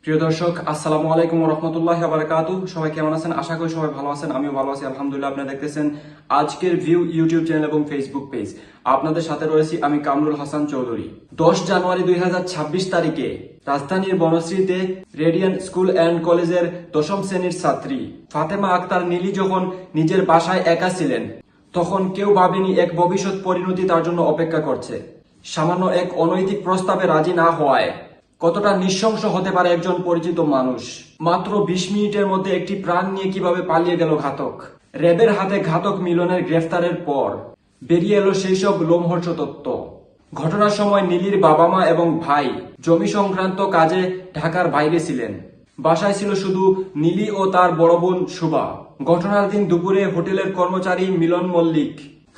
প্রিয় দর্শক, আসসালামু আলাইকুম ওয়া রাহমাতুল্লাহি ওয়া বারাকাতুহু। সবাই কেমন আছেন? আশা করি সবাই ভালো আছেন। আমিও ভালো আছি আলহামদুলিল্লাহ। আপনারা দেখতেছেন আজকের ভিউ ইউটিউব চ্যানেল এবং ফেসবুক পেজ। আপনাদের সাথে রয়েছি আমি কামরুল হাসান চৌধুরী। 10 জানুয়ারি 2026 তারিখে রাজধানীর বনশ্রীতে রেডিয়ান স্কুল অ্যান্ড কলেজের 10ম শ্রেণীর ছাত্রী ফাতেমা আক্তার নীলি যখন নিজের বাসায় একা ছিলেন, তখন কেউ ভাবেনি এক ভবিষ্যৎ পরিণতি তার জন্য অপেক্ষা করছে। সামান্য এক অনৈতিক প্রস্তাবে রাজি না হওয়ায় কতটা নৃশংস হতে পারে একজন পরিচিত মানুষ। মাত্র 20 মিনিটের মধ্যে একটি প্রাণ নিয়ে কিভাবে পালিয়ে গেল ঘাতক। র্যাবের হাতে ঘাতক মিলনের গ্রেফতারের পর বেরিয়ে এলো সেই সব লোমহর্ষ তথ্য। ঘটনার সময় নীলির বাবা মা এবং ভাই জমি সংক্রান্ত কাজে ঢাকার বাইরে ছিলেন। বাসায় ছিল শুধু নীলি ও তার বড় বোন শুভা। ঘটনার দিন দুপুরে হোটেলের কর্মচারী মিলন মল্লিক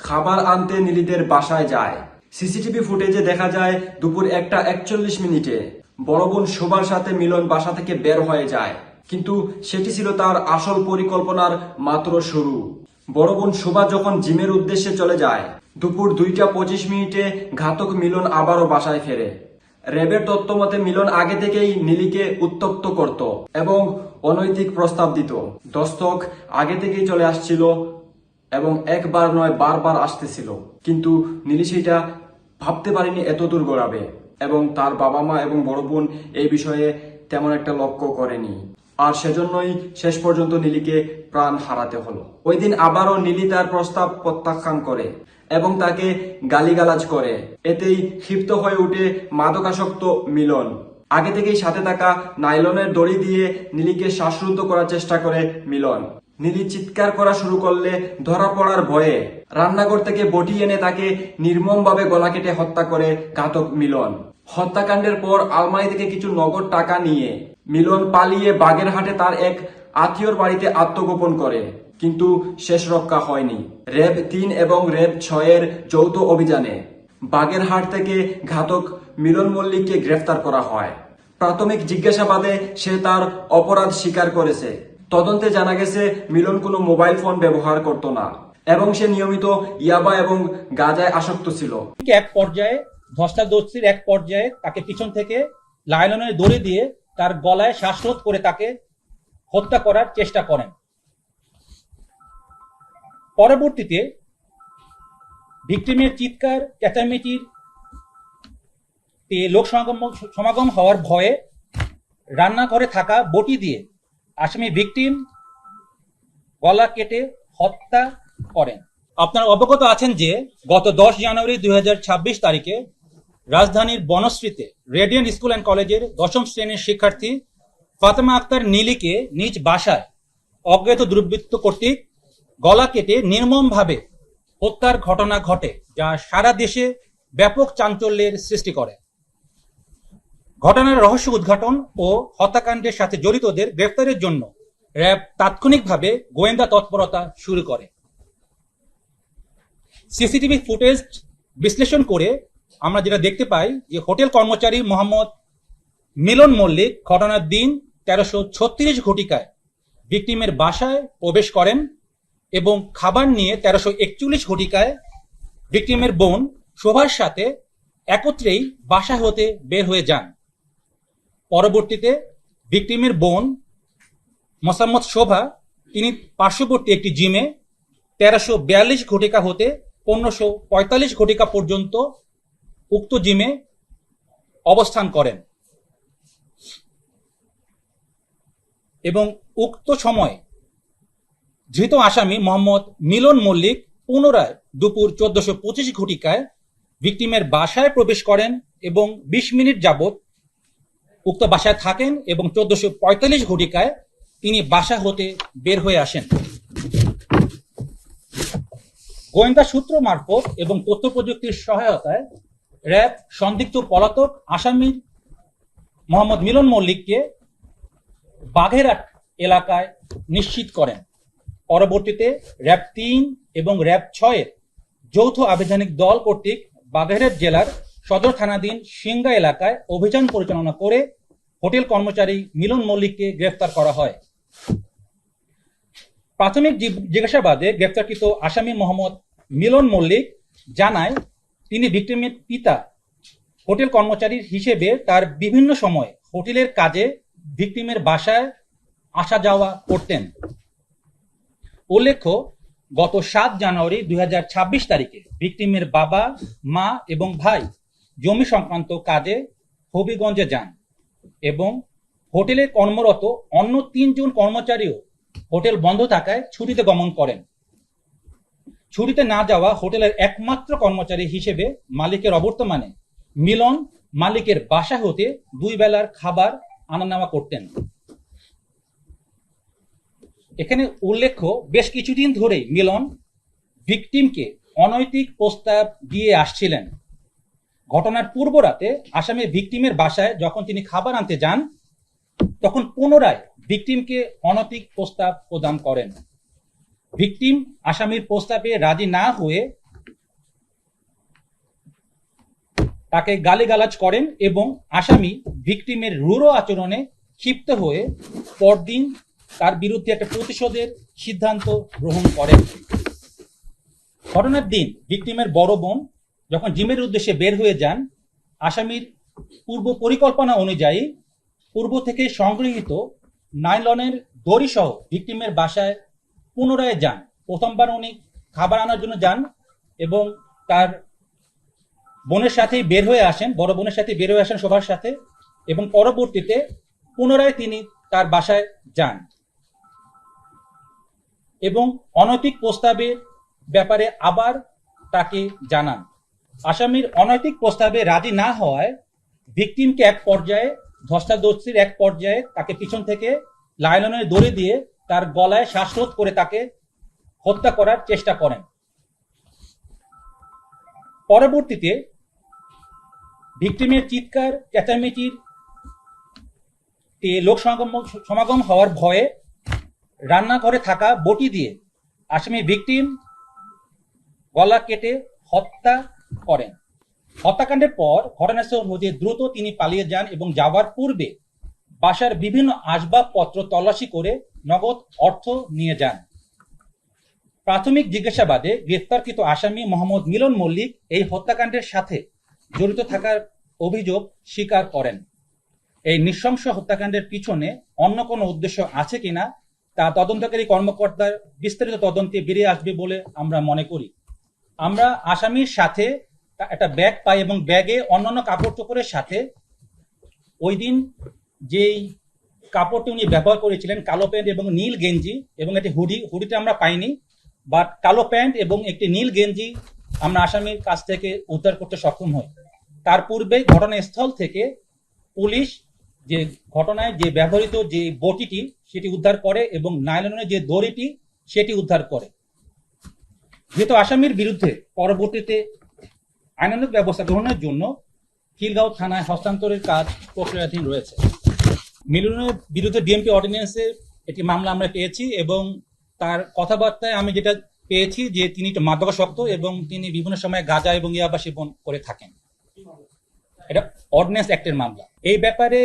খাবার আনতে নীলিদের বাসায় যায়। সিসিটিভি ফুটেজে দেখা যায় দুপুর 1টা 41 মিনিটে বড় বোন শোভার সাথে মিলন বাসা থেকে বের হয়ে যায়, কিন্তু সেটি ছিল তার আসল পরিকল্পনার মাত্র শুরু। বড় বোন শোভা যখন জিমের উদ্দেশ্যে চলে যায়, দুপুর 2টা 25 মিনিটে ঘাতক মিলন আবারও বাসায় ফেরে। র্যাবের তথ্য মতে মিলন আগে থেকেই নীলিকে উত্তপ্ত করত এবং অনৈতিক প্রস্তাব দিত। দস্তক আগে থেকেই চলে আসছিল এবং একবার নয় বারবার আসতেছিল, কিন্তু নীলি সেটা ভাবতে পারেনি এত দূর গড়াবে, এবং তার বাবা মা এবং বড় বোন এই বিষয়ে তেমন একটা লক্ষ্য করেনি। আর সেজন্যই শেষ পর্যন্ত নীলিকে প্রাণ হারাতে হলো। ওই দিন আবারও নীলি তার প্রস্তাব প্রত্যাখ্যান করে এবং তাকে গালিগালাজ করে। এতেই ক্ষিপ্ত হয়ে উঠে মাদকাসক্ত মিলন। আগে থেকেই সাথে থাকা নাইলনের দড়ি দিয়ে নীলিকে শ্বাসরুদ্ধ করার চেষ্টা করে মিলন। নীলি চিৎকার করা শুরু করলে ধরা পড়ার ভয়ে রান্নাঘর থেকে বটি এনে তাকে নির্মমভাবে গলা কেটে হত্যা করে ঘাতক মিলন। হত্যাকাণ্ডের পর আলমারি থেকে কিছু নগদ টাকা নিয়ে মিলন পালিয়ে বাগেরহাটে তার এক আত্মীয়র বাড়িতে আত্মগোপন করে, কিন্তু শেষ রক্ষা হয়নি। র্যাব 3 এবং র্যাব 6 এর যৌথ অভিযানে বাগেরহাট থেকে ঘাতক মিলন মল্লিককে গ্রেফতার করা হয়। প্রাথমিক জিজ্ঞাসাবাদে সে তার অপরাধ স্বীকার করেছে। তদন্তে জানা গেছে মিলন কোনো মোবাইল ফোন ব্যবহার করত না এবং সে নিয়মিত ইয়াবা এবং গাঁজায় আসক্ত ছিল। এক পর্যায়ে ধস্তাধস্তির এক পর্যায়ে তাকে পিছন থেকে লাইলনের দড়ি দিয়ে তার গলায় শ্বাসরোধ করে তাকে হত্যা করার চেষ্টা করেন। পরবর্তীতে ভিকটিমের চিৎকার চেঁচামেচির লোক সমাগম হওয়ার ভয়ে রান্নাঘরে থাকা বটি দিয়ে আসামি ভিকটিম গলা কেটে হত্যা করেন। আপনারা অবগত আছেন যে গত 10 জানুয়ারি 2026 তারিখে রাজধানীর বনশ্রীতে রেডিয়ান স্কুল অ্যান্ড কলেজের 10ম শ্রেণীর শিক্ষার্থী ফাতেমা আক্তার নীলিকে নিজ বাসায় অজ্ঞাত দুর্বৃত্ত কর্তৃক গলা কেটে নির্মমভাবে হত্যার ঘটনা ঘটে, যা সারা দেশে ব্যাপক চাঞ্চল্যের সৃষ্টি করে। ঘটনার রহস্য উদ্ঘাটন ও হত্যাকাণ্ডের সাথে জড়িতদের গ্রেফতারের জন্য র্যাব তাৎক্ষণিকভাবে গোয়েন্দা তৎপরতা শুরু করে। সিসিটিভি ফুটেজ বিশ্লেষণ করে আমরা যেটা দেখতে পাই যে হোটেল কর্মচারী মোহাম্মদ মিলন মল্লিক ঘটনার দিন 1336 ঘটিকায় ভিকটিমের বাসায় প্রবেশ করেন এবং খাবার নিয়ে 1341 ঘটিকায় ভিকটিমের বোন শোভার সাথে একত্রেই বাসা হতে বের হয়ে যান। পরবর্তীতে ভিকটিমের বোন মোসাম্মদ শোভা তিনি পার্শ্ববর্তী একটি জিমে 1342 ঘটিকা হতে 1545 ঘটিকা পর্যন্ত উক্ত জিমে অবস্থান করেন এবং উক্ত সময় ধৃত আসামি মোহাম্মদ মিলন মল্লিক পুনরায় দুপুর 1425 ঘটিকায় ভিকটিমের বাসায় প্রবেশ করেন এবং 20 মিনিট যাবৎ উক্ত বাসায় থাকেন এবং 1445 ঘটিকায় তিনি বাসা হতে বের হয়ে আসেন। গোয়েন্দা সূত্র মারফত এবং তথ্য প্রযুক্তির সহায়তায় র্যাব সন্দিগ্ধ পলাতক আসামি মোহাম্মদ মিলন মল্লিককে বাগেরহাট এলাকায় নিশ্চিত করেন। পরবর্তীতে র্যাব 3 এবং র্যাব 6 এর যৌথ আভিযানিক দল কর্তৃক বাগেরহাট জেলার সদর থানাধীন সিংগা এলাকায় অভিযান পরিচালনা করে হোটেল কর্মচারী মিলন মল্লিককে গ্রেফতার করা হয়। প্রাথমিক জিজ্ঞাসাবাদে গ্রেফতারকৃত আসামি মোহাম্মদ মিলন মল্লিক জানায় তিনি ভিকটিমের পিতা হোটেল কর্মচারী হিসেবে তার বিভিন্ন সময় হোটেলের কাজে ভিকটিমের বাসায় আসা যাওয়া করতেন। উল্লেখ্য, গত 7 জানুয়ারি 2026 তারিখে ভিকটিমের বাবা, মা এবং ভাই জমি সংক্রান্ত কাজে হবিগঞ্জে যান এবং হোটেলে কর্মরত অন্য 3 জন কর্মচারীও হোটেল বন্ধ থাকায় ছুটিতে গমন করেন। ছুটিতে না যাওয়া হোটেলের একমাত্র কর্মচারী হিসেবে মালিকের অবর্তমানে মিলন মালিকের বাসা হতে 2 বেলার খাবার আনা নেওয়া করতেন। এখানে উল্লেখ্য, বেশ কিছুদিন ধরেই মিলন ভিকটিমকে অনৈতিক প্রস্তাব দিয়ে আসছিলেন। ঘটনার পূর্ব রাতে আসামি ভিকটিমের বাসায় যখন তিনি খাবার আনতে যান, তখন পুনরায় ভিকটিমকে অনৈতিক প্রস্তাব প্রদান করেন। ভিকটিম আসামির প্রস্তাবে রাজি না হয়ে তাকে গালিগালাজ করেন এবং আসামি ভিকটিমের রূঢ় আচরণে ক্ষিপ্ত হয়ে পরদিন তার বিরুদ্ধে একটা প্রতিশোধের সিদ্ধান্ত গ্রহণ করেন। ঘটনার দিন ভিকটিমের বড় বোন যখন জিমের উদ্দেশ্যে বের হয়ে যান, আসামির পূর্ব পরিকল্পনা অনুযায়ী পূর্ব থেকে সংগৃহীত নাইলনের দড়ি সহ ভিকটিমের বাসায় পুনরায় যান। প্রথমবার উনি খাবার আনার জন্য যান এবং তার বোনের সাথেই বের হয়ে আসেন, বড় বোনের সাথে বের হয়ে আসেন সবার সাথে, এবং পরবর্তীতে পুনরায় তিনি তার বাসায় যান এবং অনৈতিক প্রস্তাবের ব্যাপারে আবার তাকে জানান। আসামির অনৈতিক প্রস্তাবে রাজি না হওয়ায় ভিকটিমকে এক পর্যায়ে ধস্তাধস্তির এক পর্যায়ে তাকে পিছন থেকে লাইলনের দড়ি দিয়ে তার গলায় শ্বাসরোধ করে তাকে হত্যা করার চেষ্টা করেন। পরবর্তীতে ভিকটিমের চিৎকার চেঁচামেচির লোক সমাগম হওয়ার ভয়ে রান্নাঘরে থাকা বটি দিয়ে আসামি ভিকটিম গলা কেটে হত্যা করেন। হত্যাকাণ্ডের পর ঘটনাস্থল হতে দ্রুত তিনি পালিয়ে যান এবং যাওয়ার পূর্বে বাসার বিভিন্ন আসবাবপত্র তল্লাশি করে নগদ অর্থ নিয়ে যান। প্রাথমিক জিজ্ঞাসাবাদে গ্রেফতারকৃত আসামি মোহাম্মদ মিলন মল্লিক এই হত্যাকাণ্ডের সাথে জড়িত থাকার অভিযোগ স্বীকার করেন। এই নৃশংস হত্যাকাণ্ডের পিছনে অন্য কোনো উদ্দেশ্য আছে কিনা তা তদন্তকারী কর্মকর্তার বিস্তারিত তদন্তে বেরিয়ে আসবে বলে আমরা মনে করি। আমরা আসামির সাথে একটা ব্যাগ পাই এবং ব্যাগে অন্যান্য কাপড় চোপড়ের সাথে ওই দিন যেই কাপড়টি উনি ব্যবহার করেছিলেন, কালো প্যান্ট এবং নীল গেঞ্জি এবং একটি হুডিটা আমরা পাইনি, বাট কালো প্যান্ট এবং একটি নীল গেঞ্জি আমরা আসামির কাছ থেকে উদ্ধার করতে সক্ষম হই। তার পূর্বে ঘটনাস্থল থেকে পুলিশ যে ঘটনায় যে ব্যবহৃত যে বটিটি সেটি উদ্ধার করে এবং নাইলনের যে দড়িটি সেটি উদ্ধার করে। যেহেতু আসামির বিরুদ্ধে পরবর্তীতে আইনানুগ ব্যবস্থা গ্রহণের জন্য খিলগাঁও থানায় হস্তান্তরের কাজ প্রক্রিয়াধীন রয়েছে। মিলনের বিরুদ্ধে ডিএমপি অর্ডিন্যান্সে একটি মামলা আমরা পেয়েছি এবং তার কথাবার্তায় আমি যেটা পেয়েছি যে তিনি একটু মাদকাসক্ত এবং তিনি বিভিন্ন সময় গাঁজা এবং ইয়াবা সেবন করে থাকেন। এটা অর্ডিন্যান্স অ্যাক্টের মামলা। এই ব্যাপারে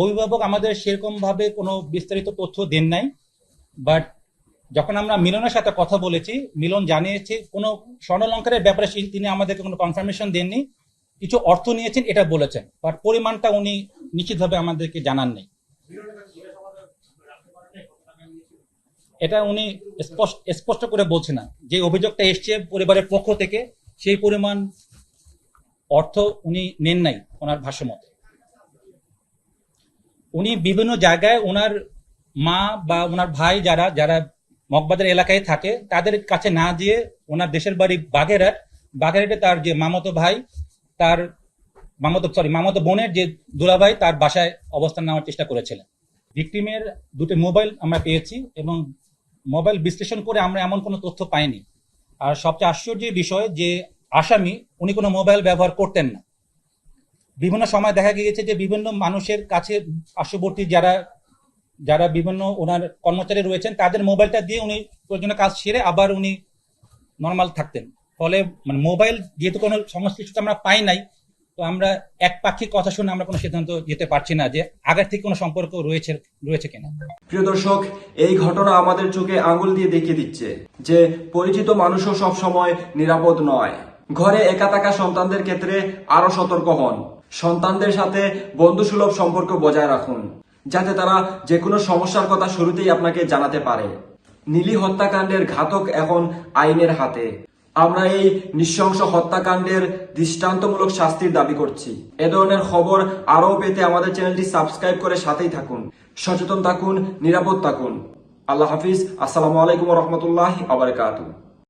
অভিভাবক আমাদের সেরকম ভাবে কোনো বিস্তারিত তথ্য দেন নাই, বাট যখন আমরা মিলনের সাথে কথা বলেছি, মিলন জানিয়েছে কোনো স্বর্ণালঙ্কারের ব্যাপারে তিনি আমাদেরকে কোনো কনফার্মেশন দেননি, কিছু অর্থ নিয়েছেন এটা বলেছেন, বাট পরিমাণটা উনি নিশ্চিতভাবে আমাদেরকে জানান নেই। এটা উনি স্পষ্ট করে বলছে না। যে অভিযোগটা এসছে পরিবারের পক্ষ থেকে সেই পরিমাণ অর্থ উনি নেন নাই ওনার ভাষ্যমতে। উনি বিভিন্ন জায়গায় ওনার মা বা ওনার ভাই যারা যারা মগবাজার এলাকায় থাকে তাদের কাছে না দিয়ে ওনার দেশের বাড়ি বাগেরহাটে তার যে মামাতো ভাই, তার মামাতো বোনের যে দুলাভাই তার বাসায় অবস্থান নেওয়ার চেষ্টা করেছিলেন। ভিকটিমের দুটো মোবাইল আমরা পেয়েছি এবং মোবাইল বিশ্লেষণ করে আমরা এমন কোনো তথ্য পাইনি। আর সবচেয়ে আশ্চর্যের বিষয় যে আসামি উনি কোনো মোবাইল ব্যবহার করতেন না। বিভিন্ন সময় দেখা গিয়েছে যে বিভিন্ন মানুষের কাছে পার্শ্ববর্তী যারা বিভিন্ন ওনার কর্মচারী রয়েছেন তাদের মোবাইলটা দিয়ে উনি প্রয়োজনীয় কাজ সেরে আবার উনি নর্মাল থাকতেন। ফলে মানে মোবাইল যেহেতু কোনো সংশ্লিষ্টতা আমরা পাই নাই, তো আমরা একপাক্ষিক কথা শুনে আমরা কোনো সিদ্ধান্ত যেতে পারছি না যে আগের থেকে কোনো সম্পর্ক রয়েছে কিনা। প্রিয় দর্শক, এই ঘটনা আমাদের চোখে আঙুল দিয়ে দেখিয়ে দিচ্ছে যে পরিচিত মানুষও সব সময় নিরাপদ নয়। ঘরে একা থাকা সন্তানদের ক্ষেত্রে আরো সতর্ক হন। সন্তানদের সাথে বন্ধুসুলভ সম্পর্ক বজায় রাখুন। যাতে তারা যে কোনো সমস্যার কথা শুরুতেই আপনাকে জানাতে পারে। নীলি হত্যাকাণ্ডের ঘাতক এখন আইনের হাতে। আমরা এই নৃশংস হত্যাকাণ্ডের দৃষ্টান্তমূলক শাস্তির দাবি করছি। এ ধরনের খবর আরও পেতে আমাদের চ্যানেলটি সাবস্ক্রাইব করে সাথেই থাকুন। সচেতন থাকুন, নিরাপদ থাকুন। আল্লাহ হাফিজ। আসসালামু আলাইকুম ওয়া রাহমাতুল্লাহি ওয়া বারাকাতুহু।